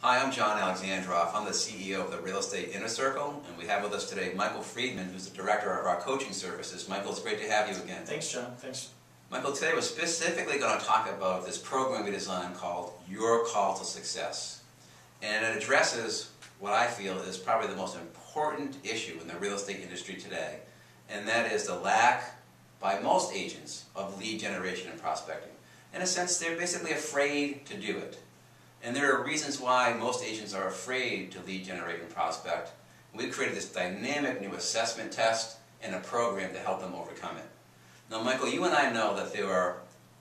Hi, I'm John Alexandroff. I'm the CEO of the Real Estate Inner Circle, and we have with us today Michael Friedman, who's the director of our coaching services. Michael, it's great to have you again. Thanks, John. Thanks. Michael, today we're specifically going to talk about this program we designed called Your Call to Success. And it addresses what I feel is probably the most important issue in the real estate industry today, and that is the lack by most agents of lead generation and prospecting. In a sense, they're basically afraid to do it. And there are reasons why most agents are afraid to lead generate and prospect. We've created this dynamic new assessment test and a program to help them overcome it. Now, Michael, you and I know that there are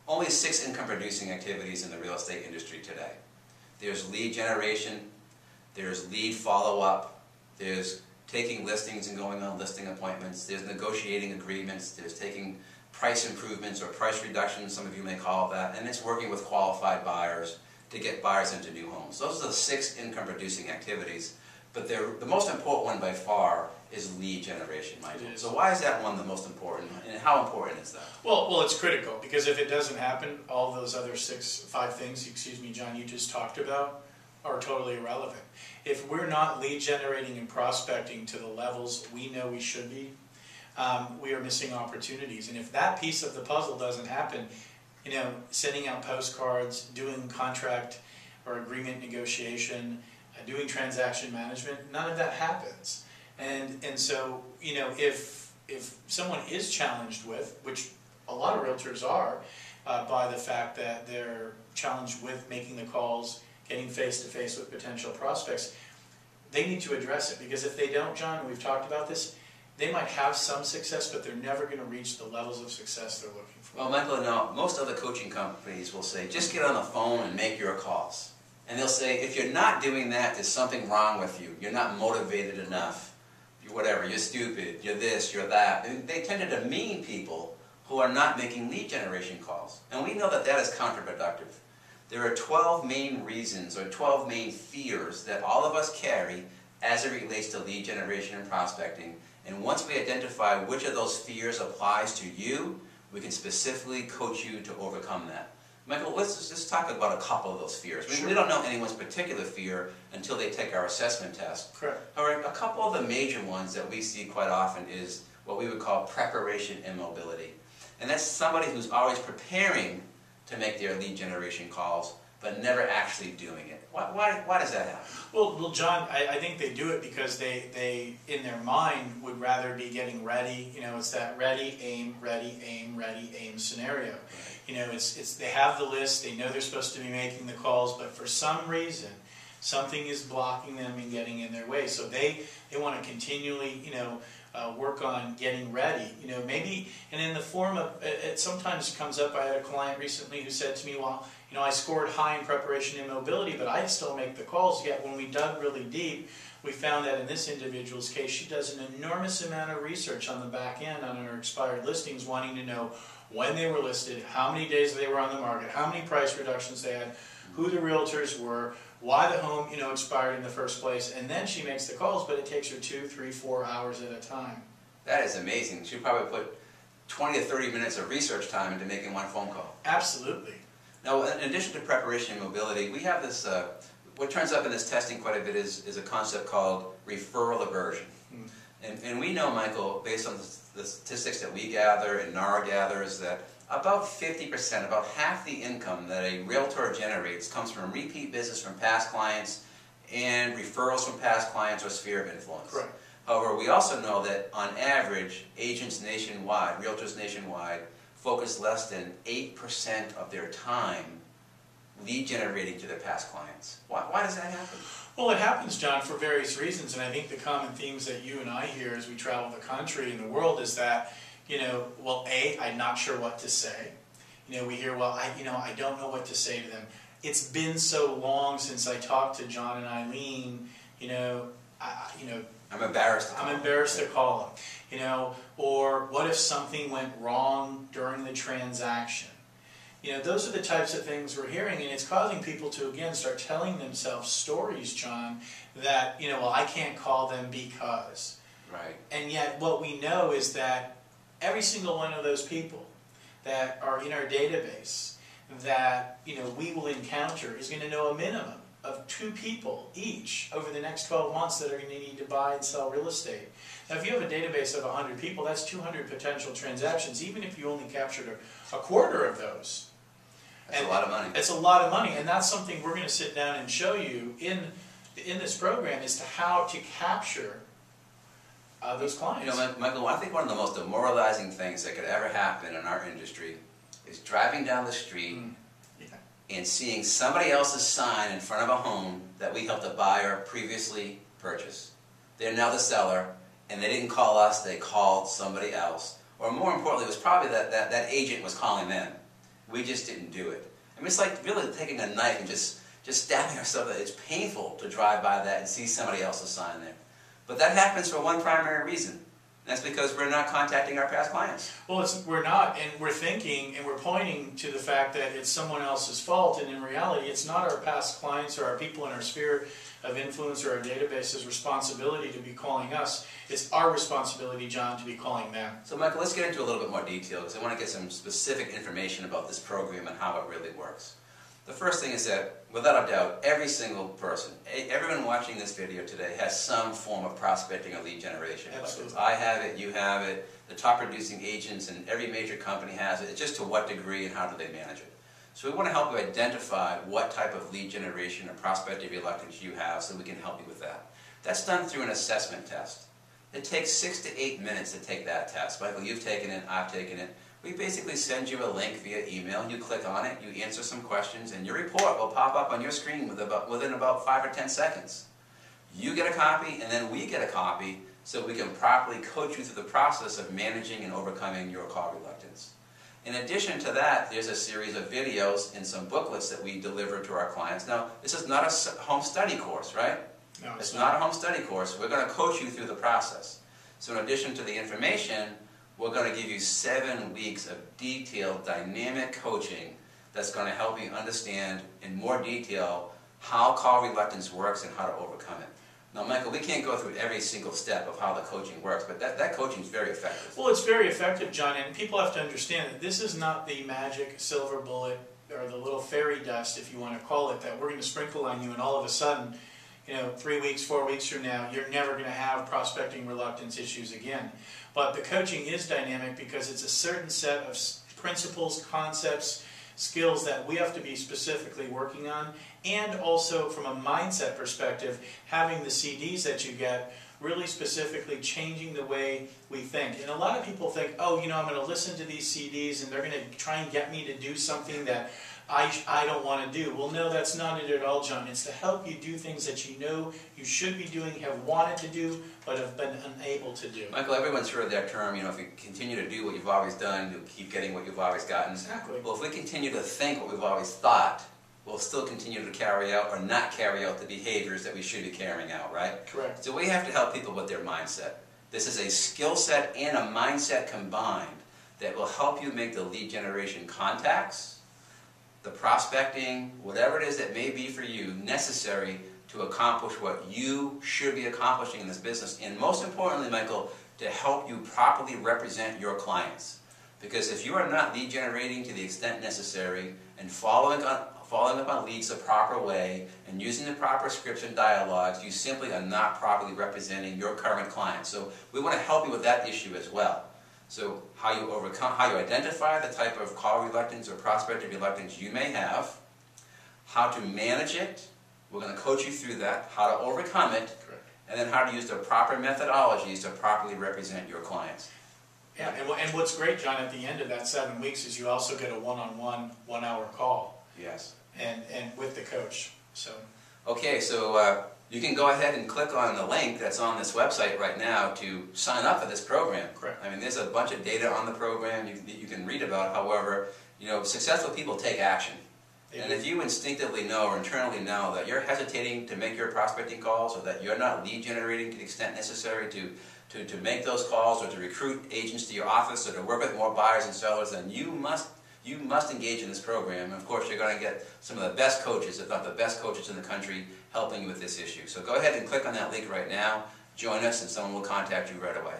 only 6 income-producing activities in the real estate industry today. There's lead generation, there's lead follow-up, there's taking listings and going on listing appointments, there's negotiating agreements, there's taking price improvements or price reductions, some of you may call it that, and it's working with qualified buyers to get buyers into new homes. Those are the 6 income-producing activities, but the most important one by far is lead generation, Michael. So why is that one the most important, and how important is that? Well, it's critical, because if it doesn't happen, all those other 5 things, excuse me, John, you just talked about are totally irrelevant. If we're not lead generating and prospecting to the levels we know we should be, we are missing opportunities. And if that piece of the puzzle doesn't happen, sending out postcards, doing contract or agreement negotiation, doing transaction management, none of that happens. And so, if someone is challenged with, which a lot of realtors are, by the fact that they're challenged with making the calls, getting face-to-face with potential prospects, they need to address it. Because if they don't, John, and we've talked about this, they might have some success, but they're never going to reach the levels of success they're looking for. Well, Michael, now, most other coaching companies will say, just get on the phone and make your calls. And they'll say, if you're not doing that, there's something wrong with you. You're not motivated enough. You're whatever, you're stupid, you're this, you're that. And they tend to demean people who are not making lead generation calls. And we know that that is counterproductive. There are 12 main reasons or 12 main fears that all of us carry as it relates to lead generation and prospecting. And once we identify which of those fears applies to you, we can specifically coach you to overcome that. Michael, let's just talk about a couple of those fears. Sure. We don't know anyone's particular fear until they take our assessment test. Correct. All right, a couple of the major ones that we see quite often is what we would call preparation immobility. And that's somebody who's always preparing to make their lead generation calls, but never actually doing it. Why does that happen? Well, John, I think they do it because they, in their mind, would rather be getting ready. It's that ready, aim, scenario. Right. They have the list, they know they're supposed to be making the calls, but for some reason, something is blocking them and getting in their way. So they want to continually, work on getting ready. Maybe, and in the form of, it sometimes comes up. I had a client recently who said to me, well, I scored high in preparation and mobility, but I still make the calls. Yet when we dug really deep, we found that in this individual's case, she does an enormous amount of research on the back end on her expired listings, wanting to know when they were listed, how many days they were on the market, how many price reductions they had, who the realtors were, why the home expired in the first place, and then she makes the calls, but it takes her 2, 3, 4 hours at a time. That is amazing. She probably put 20 to 30 minutes of research time into making one phone call. Absolutely. Now, in addition to preparation and mobility, we have this, what turns up in this testing quite a bit is a concept called referral aversion. And we know, Michael, based on the statistics that we gather and NAR gathers, that about 50%, about half the income that a realtor generates comes from repeat business from past clients and referrals from past clients or sphere of influence. Correct. However, we also know that on average, agents nationwide, realtors nationwide, focus less than 8% of their time lead generating to their past clients. Why does that happen? Well, it happens, John, for various reasons, and I think the common themes that you and I hear as we travel the country and the world is that, well, A, I'm not sure what to say. We hear, well, I don't know what to say to them. It's been so long since I talked to John and Eileen, I'm embarrassed to call I'm embarrassed to call them. Or what if something went wrong during the transaction? Those are the types of things we're hearing, and it's causing people to, again, start telling themselves stories, John, that, well, I can't call them because. Right. And yet what we know is that every single one of those people that are in our database that we will encounter is going to know a minimum of 2 people each over the next 12 months that are going to need to buy and sell real estate. Now, if you have a database of 100 people, that's 200 potential transactions, even if you only captured a quarter of those. That's a lot of money. It's a lot of money, and that's something we're going to sit down and show you in this program as to how to capture those clients. You know, Michael, I think one of the most demoralizing things that could ever happen in our industry is driving down the street and seeing somebody else's sign in front of a home that we helped a buyer previously purchase. They're now the seller, and they didn't call us, they called somebody else. Or more importantly, it was probably that agent was calling them. We just didn't do it. I mean, it's like really taking a knife and just stabbing ourselves. It's painful to drive by that and see somebody else's sign there. But that happens for one primary reason. That's because we're not contacting our past clients. Well, we're not, and we're thinking, and we're pointing to the fact that it's someone else's fault, and in reality, it's not our past clients or our people in our sphere of influence or our database's responsibility to be calling us. It's our responsibility, John, to be calling them. So, Michael, let's get into a little bit more detail, because I want to get some specific information about this program and how it really works. The first thing is that, without a doubt, every single person, everyone watching this video today has some form of prospecting or lead generation. Absolutely. I have it, you have it, the top producing agents and every major company has it. It's just to what degree and how do they manage it. So we want to help you identify what type of lead generation or prospecting reluctance you have so we can help you with that. That's done through an assessment test. It takes 6 to 8 minutes to take that test. Michael, you've taken it, I've taken it. We basically send you a link via email, you click on it, you answer some questions, and your report will pop up on your screen within about 5 or 10 seconds. You get a copy, and then we get a copy, so we can properly coach you through the process of managing and overcoming your call reluctance. In addition to that, there's a series of videos and some booklets that we deliver to our clients. Now, this is not a home study course, right? No, it's not a home study course. We're going to coach you through the process. So in addition to the information, we're going to give you 7 weeks of detailed, dynamic coaching that's going to help you understand in more detail how call reluctance works and how to overcome it. Now, Michael, we can't go through every single step of how the coaching works, but that coaching is very effective. Well, it's very effective, John, and people have to understand that this is not the magic silver bullet or the little fairy dust, if you want to call it, that we're going to sprinkle on you, and all of a sudden, 3 weeks, 4 weeks from now, you're never going to have prospecting reluctance issues again. But the coaching is dynamic because it's a certain set of principles, concepts, skills that we have to be specifically working on, and also from a mindset perspective, having the CDs that you get really specifically changing the way we think. And a lot of people think, oh, I'm going to listen to these CDs and they're going to try and get me to do something that I don't want to do. Well, no, that's not it at all, John. It's to help you do things that you know you should be doing, have wanted to do, but have been unable to do. Michael, everyone's heard that term, if you continue to do what you've always done, you'll keep getting what you've always gotten. Exactly. Well, if we continue to think what we've always thought, we'll still continue to carry out or not carry out the behaviors that we should be carrying out, right? Correct. So we have to help people with their mindset. This is a skill set and a mindset combined that will help you make the lead generation contacts, the prospecting, whatever it is that may be for you, necessary to accomplish what you should be accomplishing in this business. And most importantly, Michael, to help you properly represent your clients. Because if you are not lead generating to the extent necessary and following up on leads the proper way and using the proper scripts and dialogues, you simply are not properly representing your current clients. So we want to help you with that issue as well. So how you identify the type of call reluctance or prospecting reluctance you may have, how to manage it, we're going to coach you through that, how to overcome it, correct, and then how to use the proper methodologies to properly represent your clients. Yeah, and what's great, John, at the end of that 7 weeks is you also get a one-on-one, 1-hour call. Yes. And with the coach. So. Okay, so you can go ahead and click on the link that's on this website right now to sign up for this program. Correct. I mean, there's a bunch of data on the program you can read about. However, successful people take action. And if you instinctively know or internally know that you're hesitating to make your prospecting calls or that you're not lead generating to the extent necessary to make those calls or to recruit agents to your office or to work with more buyers and sellers, then you must engage in this program. And of course, you're going to get some of the best coaches, if not the best coaches in the country, helping you with this issue. So go ahead and click on that link right now, join us, and someone will contact you right away.